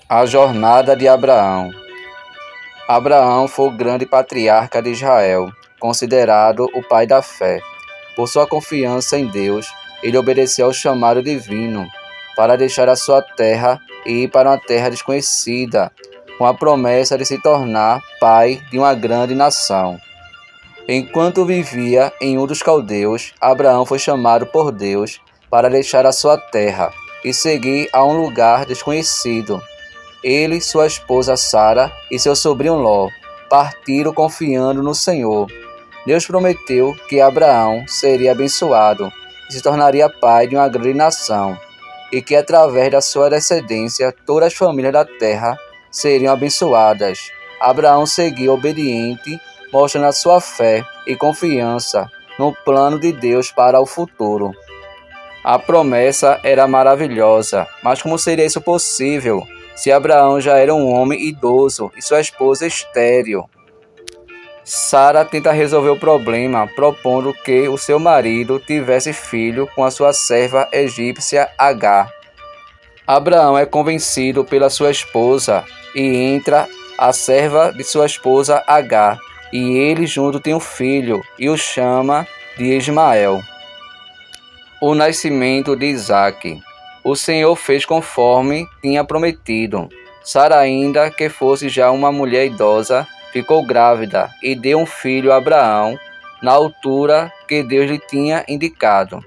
A jornada de Abraão. Abraão foi o grande patriarca de Israel, considerado o pai da fé. Por sua confiança em Deus, ele obedeceu ao chamado divino para deixar a sua terra e ir para uma terra desconhecida, com a promessa de se tornar pai de uma grande nação. Enquanto vivia em Ur dos Caldeus, Abraão foi chamado por Deus para deixar a sua terra e seguir a um lugar desconhecido. Ele, sua esposa Sara e seu sobrinho Ló partiram confiando no Senhor. Deus prometeu que Abraão seria abençoado e se tornaria pai de uma grande nação, e que através da sua descendência todas as famílias da terra seriam abençoadas. Abraão seguiu obediente, mostrando a sua fé e confiança no plano de Deus para o futuro. A promessa era maravilhosa, mas como seria isso possível se Abraão já era um homem idoso e sua esposa estéril? Sara tenta resolver o problema, propondo que o seu marido tivesse filho com a sua serva egípcia Agar. Abraão é convencido pela sua esposa e entra a serva de sua esposa Agar, e ele junto tem um filho e o chama de Ismael. O nascimento de Isaque. O Senhor fez conforme tinha prometido. Sara, ainda que fosse já uma mulher idosa, ficou grávida e deu um filho a Abraão na altura que Deus lhe tinha indicado.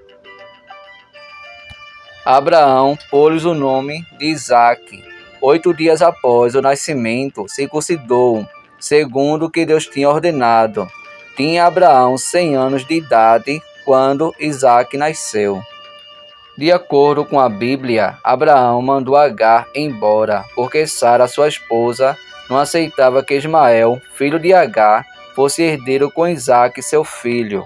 Abraão pôs o nome de Isaque. 8 dias após o nascimento, circuncidou, segundo o que Deus tinha ordenado. Tinha Abraão 100 anos de idade quando Isaque nasceu. De acordo com a Bíblia, Abraão mandou Agar embora, porque Sara, sua esposa, não aceitava que Ismael, filho de Agar, fosse herdeiro com Isaque, seu filho.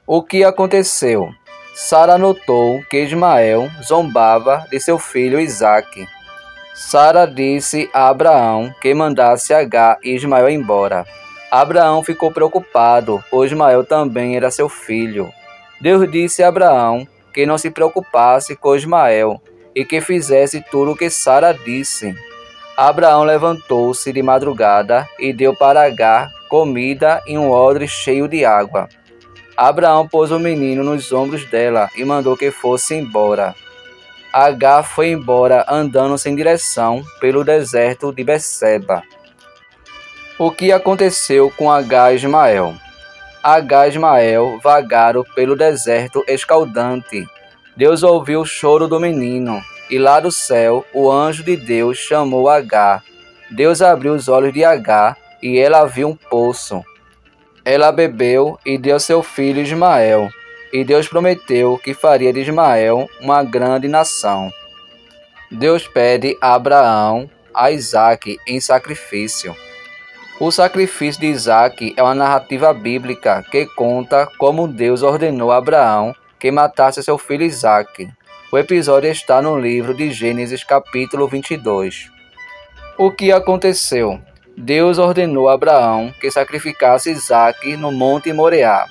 O que aconteceu? Sara notou que Ismael zombava de seu filho Isaque. Sara disse a Abraão que mandasse Agar e Ismael embora. Abraão ficou preocupado, pois Ismael também era seu filho. Deus disse a Abraão que não se preocupasse com Ismael e que fizesse tudo o que Sara disse. Abraão levantou-se de madrugada e deu para Agar comida em um odre cheio de água. Abraão pôs o menino nos ombros dela e mandou que fosse embora. Agar foi embora andando sem direção pelo deserto de Berseba. O que aconteceu com Agar e Ismael? Agar e Ismael vagaram pelo deserto escaldante. Deus ouviu o choro do menino, e lá do céu o anjo de Deus chamou Agar. Deus abriu os olhos de Agar, e ela viu um poço. Ela bebeu e deu seu filho Ismael, e Deus prometeu que faria de Ismael uma grande nação. Deus pede a Abraão a Isaque em sacrifício. O sacrifício de Isaque é uma narrativa bíblica que conta como Deus ordenou a Abraão que matasse seu filho Isaque. O episódio está no livro de Gênesis, capítulo 22. O que aconteceu? Deus ordenou a Abraão que sacrificasse Isaque no Monte Moriá.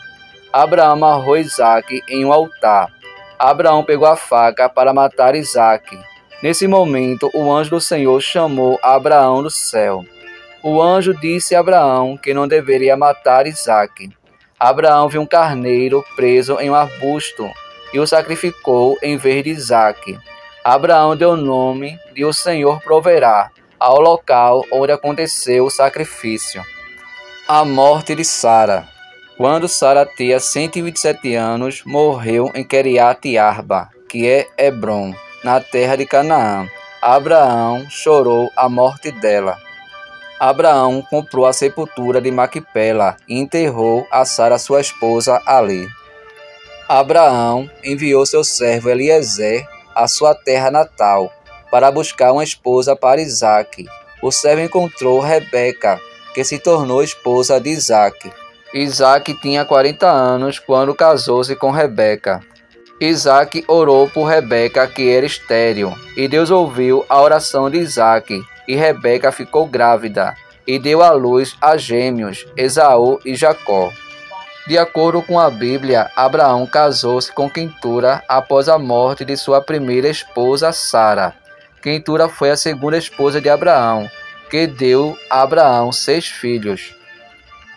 Abraão amarrou Isaque em um altar. Abraão pegou a faca para matar Isaque. Nesse momento, o anjo do Senhor chamou Abraão do céu. O anjo disse a Abraão que não deveria matar Isaque. Abraão viu um carneiro preso em um arbusto e o sacrificou em vez de Isaque. Abraão deu o nome de O Senhor Proverá ao local onde aconteceu o sacrifício. A morte de Sara. Quando Sara tinha 127 anos, morreu em Queriate Arba, que é Hebrom, na terra de Canaã. Abraão chorou a morte dela. Abraão comprou a sepultura de Maquipela e enterrou a Sara, sua esposa, ali. Abraão enviou seu servo Eliezer à sua terra natal para buscar uma esposa para Isaque. O servo encontrou Rebeca, que se tornou esposa de Isaque. Isaque tinha 40 anos quando casou-se com Rebeca. Isaque orou por Rebeca, que era estéril, e Deus ouviu a oração de Isaque, e Rebeca ficou grávida, e deu à luz a gêmeos, Esaú e Jacó. De acordo com a Bíblia, Abraão casou-se com Quentura após a morte de sua primeira esposa Sara. Quentura foi a segunda esposa de Abraão, que deu a Abraão 6 filhos.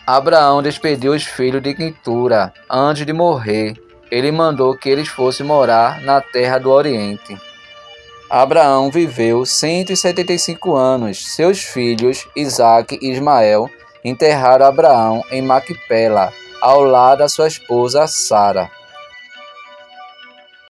Abraão despediu os filhos de Quentura. Antes de morrer, ele mandou que eles fossem morar na terra do Oriente. Abraão viveu 175 anos. Seus filhos, Isaque e Ismael, enterraram Abraão em Macpela, ao lado da sua esposa Sara.